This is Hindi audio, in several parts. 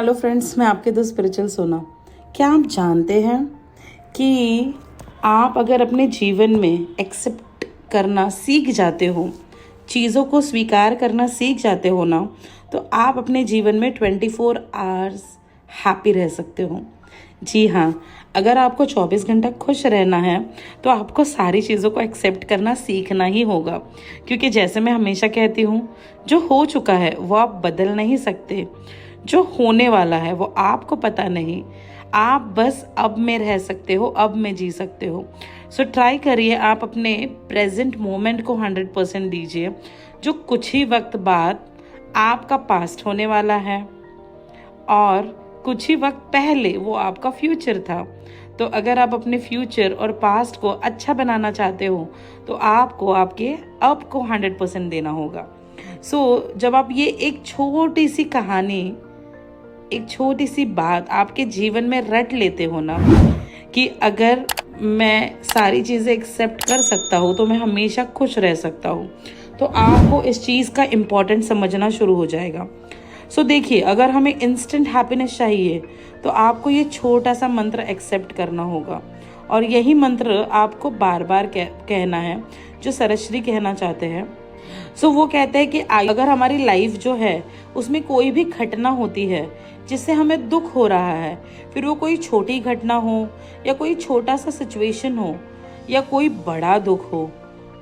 हेलो फ्रेंड्स, मैं आपके दोस्त स्पिरिचुअल सोना। क्या आप जानते हैं कि आप अगर अपने जीवन में एक्सेप्ट करना सीख जाते हो, चीज़ों को स्वीकार करना सीख जाते हो ना, तो आप अपने जीवन में 24 आवर्स हैप्पी रह सकते हो। जी हाँ, अगर आपको 24 घंटा खुश रहना है तो आपको सारी चीज़ों को एक्सेप्ट करना सीखना ही होगा। क्योंकि जैसे मैं हमेशा कहती हूँ, जो हो चुका है वो आप बदल नहीं सकते, जो होने वाला है वो आपको पता नहीं। आप बस अब में रह सकते हो, अब में जी सकते हो। सो ट्राई करिए, आप अपने प्रेजेंट मोमेंट को 100% दीजिए। जो कुछ ही वक्त बाद आपका पास्ट होने वाला है और कुछ ही वक्त पहले वो आपका फ्यूचर था। तो अगर आप अपने फ्यूचर और पास्ट को अच्छा बनाना चाहते हो तो आपको आपके अब को 100% देना होगा। जब आप ये एक छोटी सी कहानी, एक छोटी सी बात आपके जीवन में रट लेते हो ना, कि अगर मैं सारी चीज़ें एक्सेप्ट कर सकता हूँ तो मैं हमेशा खुश रह सकता हूँ, तो आपको इस चीज़ का इम्पोर्टेंट समझना शुरू हो जाएगा। देखिए, अगर हमें इंस्टेंट हैप्पीनेस चाहिए तो आपको ये छोटा सा मंत्र एक्सेप्ट करना होगा। और यही मंत्र आपको बार बार कहना है, जो सरश्री कहना चाहते हैं। वो कहते हैं कि अगर हमारी लाइफ जो है उसमें कोई भी घटना होती है जिससे हमें दुख हो रहा है, फिर वो कोई छोटी घटना हो या कोई छोटा सा सिचुएशन हो या कोई बड़ा दुख हो,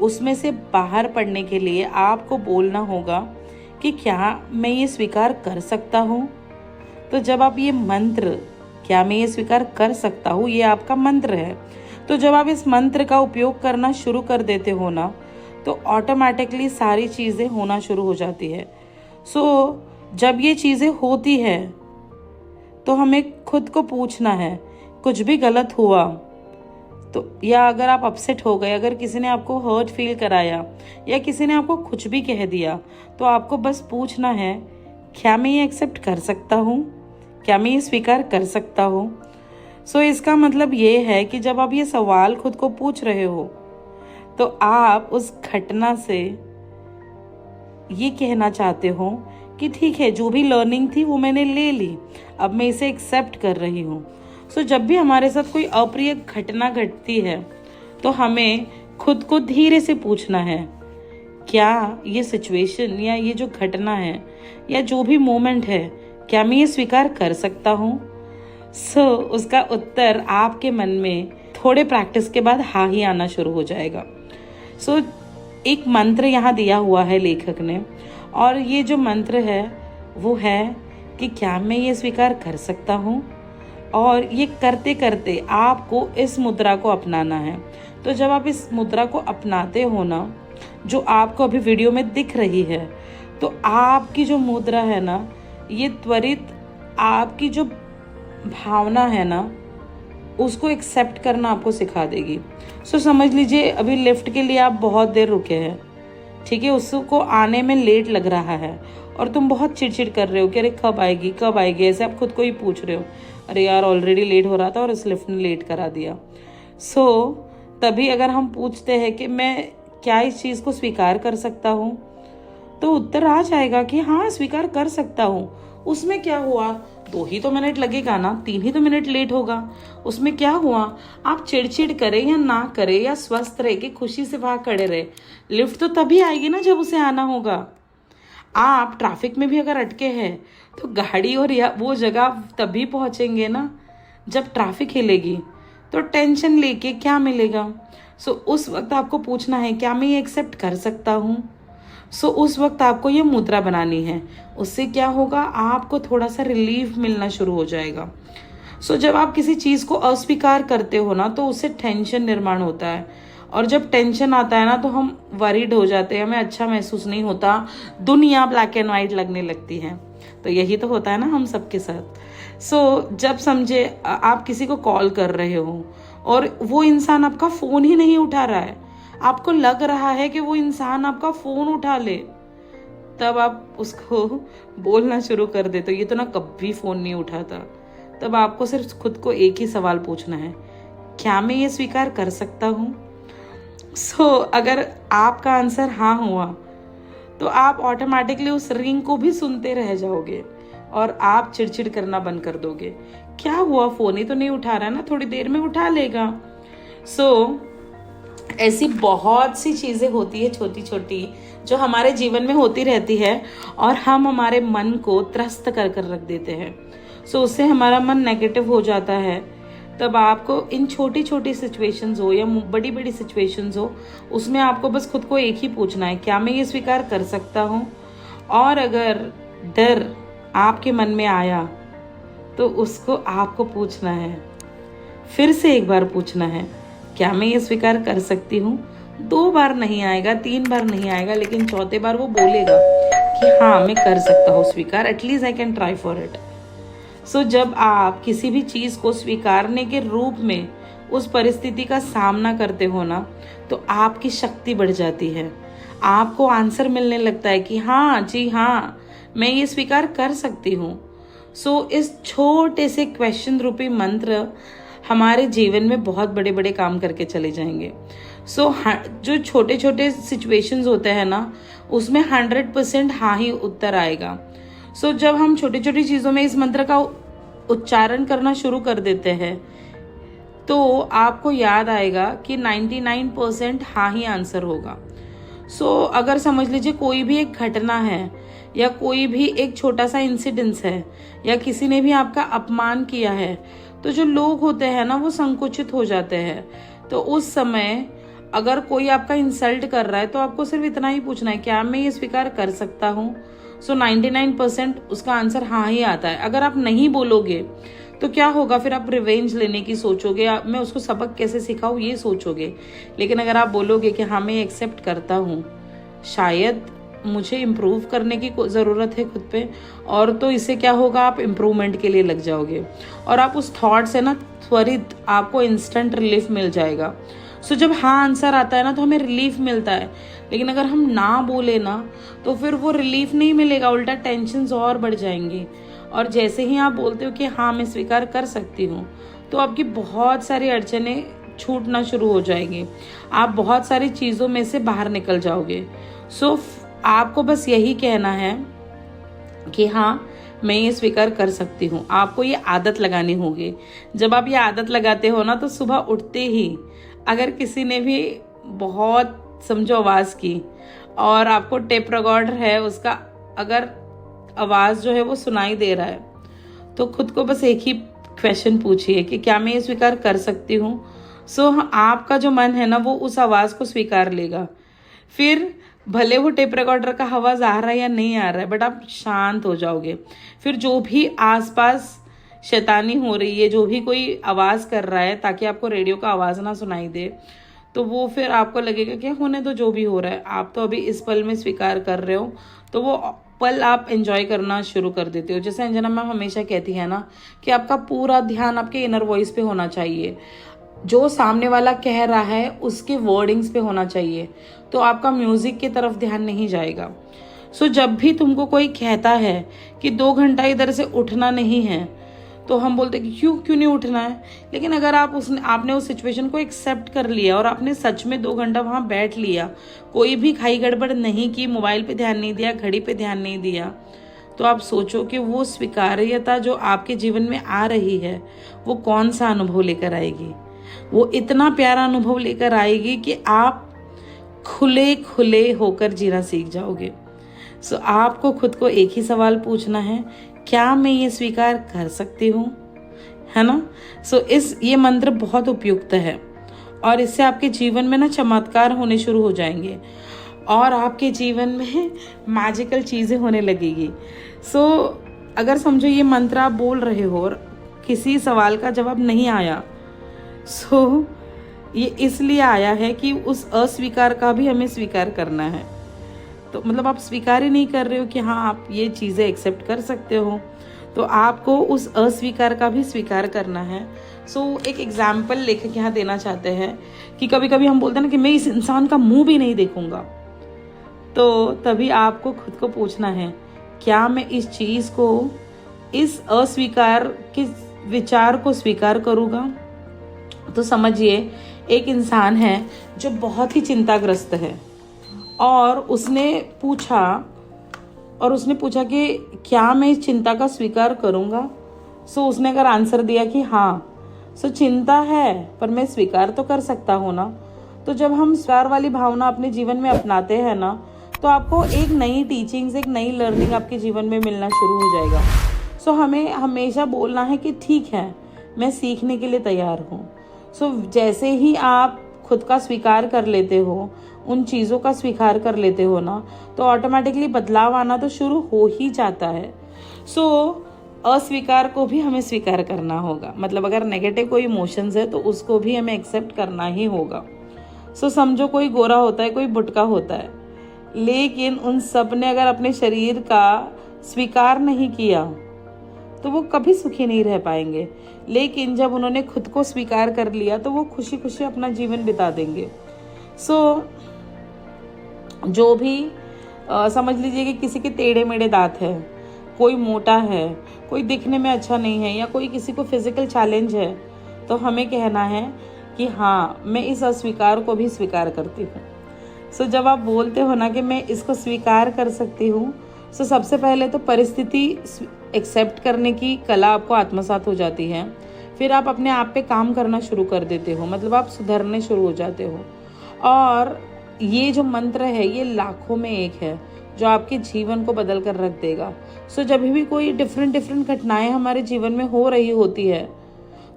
उसमें से बाहर पड़ने के लिए आपको बोलना होगा कि क्या मैं ये स्वीकार कर सकता हूँ। तो जब आप ये मंत्र, क्या मैं ये स्वीकार कर सकता हूँ, ये आपका मंत्र है। तो जब आप इस मंत्र का उपयोग करना शुरू कर देते हो ना, तो ऑटोमेटिकली सारी चीज़ें होना शुरू हो जाती है। जब ये चीज़ें होती है तो हमें खुद को पूछना है, कुछ भी गलत हुआ तो, या अगर आप अपसेट हो गए, अगर किसी ने आपको हर्ट फील कराया या किसी ने आपको कुछ भी कह दिया, तो आपको बस पूछना है, क्या मैं ये एक्सेप्ट कर सकता हूँ, क्या मैं ये स्वीकार कर सकता हूँ। इसका मतलब ये है कि जब आप ये सवाल खुद को पूछ रहे हो तो आप उस घटना से ये कहना चाहते हो कि ठीक है, जो भी लर्निंग थी वो मैंने ले ली, अब मैं इसे एक्सेप्ट कर रही हूँ। जब भी हमारे साथ कोई अप्रिय घटना घटती है तो हमें खुद को धीरे से पूछना है, क्या ये सिचुएशन या ये जो घटना है या जो भी मोमेंट है, क्या मैं ये स्वीकार कर सकता हूँ। उसका उत्तर आपके मन में थोड़े प्रैक्टिस के बाद हाँ ही आना शुरू हो जाएगा। एक मंत्र यहाँ दिया हुआ है लेखक ने, और ये जो मंत्र है वो है कि क्या मैं ये स्वीकार कर सकता हूँ। और ये करते करते आपको इस मुद्रा को अपनाना है। तो जब आप इस मुद्रा को अपनाते हो ना, जो आपको अभी वीडियो में दिख रही है, तो आपकी जो मुद्रा है ना, ये त्वरित आपकी जो भावना है ना, उसको एक्सेप्ट करना आपको सिखा देगी। समझ लीजिए, अभी लिफ्ट के लिए आप बहुत देर रुके हैं, ठीक है, उसको आने में लेट लग रहा है और तुम बहुत चिड़चिड़ कर रहे हो कि अरे कब आएगी कब आएगी, ऐसे आप खुद को ही पूछ रहे हो, अरे यार ऑलरेडी लेट हो रहा था और इस लिफ्ट ने लेट करा दिया। तभी अगर हम पूछते हैं कि मैं क्या इस चीज़ को स्वीकार कर सकता हूँ, तो उत्तर आ जाएगा कि हाँ, स्वीकार कर सकता हूँ। उसमें क्या हुआ, 2 ही तो मिनट लगेगा ना, 3 ही तो मिनट लेट होगा, उसमें क्या हुआ। आप चिड़चिड़ करें या ना करें या स्वस्थ रहे कि खुशी से वहां खड़े रहे, लिफ्ट तो तभी आएगी ना जब उसे आना होगा। आप ट्रैफिक में भी अगर अटके हैं तो गाड़ी और वो जगह तभी पहुंचेंगे ना जब ट्रैफिक हिलेगी। तो टेंशन लेके क्या मिलेगा। उस वक्त आपको पूछना है, क्या मैं ये एक्सेप्ट कर सकता हूँ। उस वक्त आपको ये मुद्रा बनानी है। उससे क्या होगा, आपको थोड़ा सा रिलीफ मिलना शुरू हो जाएगा। जब आप किसी चीज़ को अस्वीकार करते हो ना, तो उससे टेंशन निर्माण होता है, और जब टेंशन आता है ना तो हम वरीड हो जाते हैं, हमें अच्छा महसूस नहीं होता, दुनिया ब्लैक एंड वाइट लगने लगती है। तो यही तो होता है ना हम सबके साथ। जब समझे आप किसी को कॉल कर रहे हो और वो इंसान आपका फ़ोन ही नहीं उठा रहा है, आपको लग रहा है कि वो इंसान आपका फ़ोन उठा ले, तब आप उसको बोलना शुरू कर देते हो, ये तो ना कभी फ़ोन नहीं उठाता। तब आपको सिर्फ खुद को एक ही सवाल पूछना है, क्या मैं ये स्वीकार कर सकता हूँ। अगर आपका आंसर हाँ हुआ तो आप ऑटोमेटिकली उस रिंग को भी सुनते रह जाओगे। और आप चिड़चिड़ करना बंद कर दोगे। क्या हुआ, फोन ही तो नहीं उठा रहा ना, थोड़ी देर में उठा लेगा। ऐसी बहुत सी चीजें होती है छोटी छोटी जो हमारे जीवन में होती रहती है और हम हमारे मन को त्रस्त कर कर रख देते हैं। उससे हमारा मन नेगेटिव हो जाता है। तब आपको इन छोटी छोटी सिचुएशंस हो या बड़ी बड़ी सिचुएशंस हो, उसमें आपको बस खुद को एक ही पूछना है, क्या मैं ये स्वीकार कर सकता हूँ? और अगर डर आपके मन में आया तो उसको आपको पूछना है, फिर से एक बार पूछना है, क्या मैं ये स्वीकार कर सकती हूँ? 2 बार नहीं आएगा, 3 बार नहीं आएगा, लेकिन चौथे बार वो बोलेगा कि हाँ मैं कर सकता हूँ स्वीकार, at least I can try for it. जब आप किसी भी चीज को स्वीकारने के रूप में उस परिस्थिति का सामना करते हो ना, तो आपकी शक्ति बढ़ जाती है। आपको आंसर मिलने लगता है कि हाँ जी हाँ, मैं ये स्वीकार कर सकती हूँ। इस छोटे से क्वेश्चन रूपी मंत्र हमारे जीवन में बहुत बड़े बड़े काम करके चले जाएंगे। जो छोटे छोटे सिचुएशंस होते हैं ना, उसमें 100% हाँ ही उत्तर आएगा। जब हम छोटी छोटी चीजों में इस मंत्र का उच्चारण करना शुरू कर देते हैं, तो आपको याद आएगा कि 99% हाँ ही आंसर होगा। अगर समझ लीजिए कोई भी एक घटना है या कोई भी एक छोटा सा इंसिडेंस है या किसी ने भी आपका अपमान किया है, तो जो लोग होते हैं ना वो संकुचित हो जाते हैं। तो उस समय अगर कोई आपका इंसल्ट कर रहा है तो आपको सिर्फ इतना ही पूछना है, क्या मैं ये स्वीकार कर सकता हूँ? 99% उसका आंसर हाँ ही आता है। अगर आप नहीं बोलोगे तो क्या होगा, फिर आप रिवेंज लेने की सोचोगे, मैं उसको सबक कैसे सिखाऊं ये सोचोगे। लेकिन अगर आप बोलोगे कि हाँ मैं एक्सेप्ट करता हूँ, शायद मुझे इम्प्रूव करने की ज़रूरत है खुद पे, और तो इससे क्या होगा, आप इम्प्रूवमेंट के लिए लग जाओगे और आप उस थॉट से ना त्वरित आपको इंस्टेंट रिलीफ मिल जाएगा। जब हाँ आंसर आता है ना तो हमें रिलीफ मिलता है, लेकिन अगर हम ना बोले ना तो फिर वो रिलीफ नहीं मिलेगा, उल्टा टेंशन्स और बढ़ जाएंगी। और जैसे ही आप बोलते हो कि हाँ मैं स्वीकार कर सकती हूँ, तो आपकी बहुत सारी अड़चने छूटना शुरू हो जाएंगी, आप बहुत सारी चीज़ों में से बाहर निकल जाओगे। आपको बस यही कहना है कि हाँ मैं ये स्वीकार कर सकती हूँ। आपको ये आदत लगानी होगी। जब आप ये आदत लगाते हो ना, तो सुबह उठते ही अगर किसी ने भी बहुत समझो आवाज़ की और आपको टेप रिकॉर्डर है उसका अगर आवाज़ जो है वो सुनाई दे रहा है, तो खुद को बस एक ही क्वेश्चन पूछिए कि क्या मैं ये स्वीकार कर सकती हूँ? आपका जो मन है ना वो उस आवाज़ को स्वीकार लेगा। फिर भले वो टेप रिकॉर्डर का आवाज़ आ रहा है या नहीं आ रहा है, बट आप शांत हो जाओगे। फिर जो भी आसपास शैतानी हो रही है, जो भी कोई आवाज़ कर रहा है ताकि आपको रेडियो का आवाज़ ना सुनाई दे, तो वो फिर आपको लगेगा कि होने दो जो भी हो रहा है, आप तो अभी इस पल में स्वीकार कर रहे हो, तो वो पल आप एंजॉय करना शुरू कर देते हो। जैसे अंजना मैम हमेशा कहती है ना कि आपका पूरा ध्यान आपके इनर वॉइस पे होना चाहिए, जो सामने वाला कह रहा है उसके वर्डिंग्स पे होना चाहिए, तो आपका म्यूजिक की तरफ ध्यान नहीं जाएगा। जब भी तुमको कोई कहता है कि 2 घंटा इधर से उठना नहीं है, तो हम बोलते कि क्यों नहीं उठना है। लेकिन अगर आपने उस सिचुएशन को एक्सेप्ट कर लिया और आपने सच में 2 घंटा वहां बैठ लिया, कोई भी खाई गड़बड़ नहीं की, मोबाइल पे ध्यान नहीं दिया, घड़ी पे ध्यान नहीं दिया, तो आप सोचो कि वो स्वीकार्यता जो आपके जीवन में आ रही है वो कौन सा अनुभव लेकर आएगी। वो इतना प्यारा अनुभव लेकर आएगी कि आप खुले खुले होकर जीना सीख जाओगे। आपको खुद को एक ही सवाल पूछना है, क्या मैं ये स्वीकार कर सकती हूँ, है ना। ये मंत्र बहुत उपयुक्त है और इससे आपके जीवन में ना चमत्कार होने शुरू हो जाएंगे और आपके जीवन में मैजिकल चीज़ें होने लगेगी। अगर समझो ये मंत्र आप बोल रहे हो और किसी सवाल का जवाब नहीं आया, ये इसलिए आया है कि उस अस्वीकार का भी हमें स्वीकार करना है। तो मतलब आप स्वीकार ही नहीं कर रहे हो कि हाँ आप ये चीज़ें एक्सेप्ट कर सकते हो, तो आपको उस अस्वीकार का भी स्वीकार करना है। एक एग्जाम्पल लेकर यहाँ देना चाहते हैं कि कभी कभी हम बोलते हैं ना कि मैं इस इंसान का मुंह भी नहीं देखूंगा, तो तभी आपको खुद को पूछना है, क्या मैं इस चीज़ को, इस अस्वीकार के विचार को स्वीकार करूँगा। तो समझिए एक इंसान है जो बहुत ही चिंताग्रस्त है और उसने पूछा और उसने पूछा कि क्या मैं इस चिंता का स्वीकार करूँगा। सो उसने अगर आंसर दिया कि हाँ, सो चिंता है पर मैं स्वीकार तो कर सकता हूँ ना। तो जब हम स्वीकार वाली भावना अपने जीवन में अपनाते हैं ना, तो आपको एक नई टीचिंग्स, एक नई लर्निंग आपके जीवन में मिलना शुरू हो जाएगा। सो हमें हमेशा बोलना है कि ठीक है, मैं सीखने के लिए तैयार हूँ। सो जैसे ही आप खुद का स्वीकार कर लेते हो, उन चीज़ों का स्वीकार कर लेते हो ना, तो ऑटोमेटिकली बदलाव आना तो शुरू हो ही जाता है। सो अस्वीकार को भी हमें स्वीकार करना होगा। मतलब अगर नेगेटिव कोई इमोशंस है तो उसको भी हमें एक्सेप्ट करना ही होगा। सो समझो कोई गोरा होता है, कोई बुटका होता है, लेकिन उन सब ने अगर अपने शरीर का स्वीकार नहीं किया तो वो कभी सुखी नहीं रह पाएंगे। लेकिन जब उन्होंने खुद को स्वीकार कर लिया तो वो खुशी खुशी अपना जीवन बिता देंगे। सो जो भी समझ लीजिए कि किसी के टेढ़े मेढ़े दांत है, कोई मोटा है, कोई दिखने में अच्छा नहीं है, या कोई किसी को फिजिकल चैलेंज है, तो हमें कहना है कि हाँ, मैं इस अस्वीकार को भी स्वीकार करती हूँ। सो जब आप बोलते हो ना कि मैं इसको स्वीकार कर सकती हूँ, सो सबसे पहले तो परिस्थिति एक्सेप्ट करने की कला आपको आत्मसात हो जाती है। फिर आप अपने आप पे काम करना शुरू कर देते हो, मतलब आप सुधरने शुरू हो जाते हो। और ये जो मंत्र है ये लाखों में एक है जो आपके जीवन को बदल कर रख देगा। सो जब भी कोई डिफरेंट घटनाएं हमारे जीवन में हो रही होती है,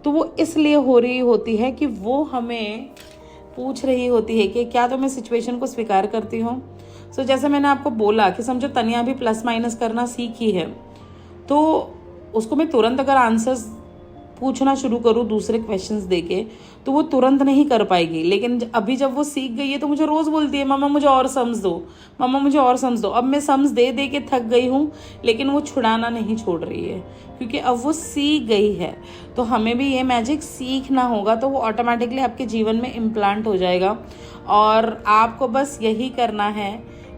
तो वो इसलिए हो रही होती है कि वो हमें पूछ रही होती है कि क्या तुम इस सिचुएशन को स्वीकार करती हो। सो जैसे मैंने आपको बोला कि समझो तनिया भी प्लस माइनस करना सीखी है, तो उसको मैं तुरंत अगर आंसर्स पूछना शुरू करूँ दूसरे क्वेश्चंस देके, तो वो तुरंत नहीं कर पाएगी। लेकिन अभी जब वो सीख गई है तो मुझे रोज़ बोलती है, मम्मा मुझे और समझ दो, मम्मा मुझे और समझ दो। अब मैं समझ दे दे के थक गई हूँ, लेकिन वो छुड़ाना नहीं छोड़ रही है, क्योंकि अब वो सीख गई है। तो हमें भी ये मैजिक सीखना होगा, तो वो ऑटोमेटिकली आपके जीवन में इम्प्लांट हो जाएगा। और आपको बस यही करना है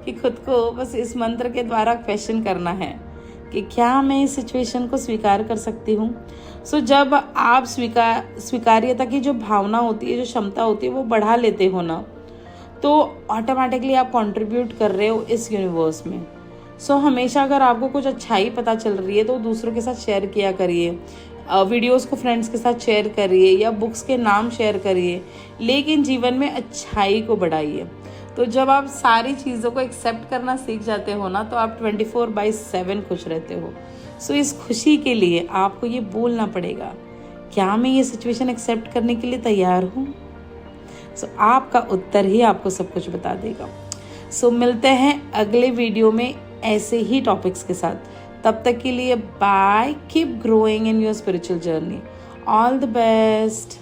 कि खुद को बस इस मंत्र के द्वारा क्वेश्चन करना है कि क्या मैं इस सिचुएशन को स्वीकार कर सकती हूँ। सो जब आप स्वीकार्यता की जो भावना होती है, जो क्षमता होती है, वो बढ़ा लेते हो ना, तो ऑटोमेटिकली आप कंट्रीब्यूट कर रहे हो इस यूनिवर्स में। सो हमेशा अगर आपको कुछ अच्छाई पता चल रही है तो दूसरों के साथ शेयर किया करिए, वीडियोस को फ्रेंड्स के साथ शेयर करिए, या बुक्स के नाम शेयर करिए, लेकिन जीवन में अच्छाई को बढ़ाइए। तो जब आप सारी चीज़ों को एक्सेप्ट करना सीख जाते हो ना, तो आप 24/7 खुश रहते हो। सो इस खुशी के लिए आपको ये बोलना पड़ेगा, क्या मैं ये सिचुएशन एक्सेप्ट करने के लिए तैयार हूँ। सो आपका उत्तर ही आपको सब कुछ बता देगा। सो मिलते हैं अगले वीडियो में ऐसे ही टॉपिक्स के साथ। तब तक के लिए bye, keep growing in your spiritual journey, all the best.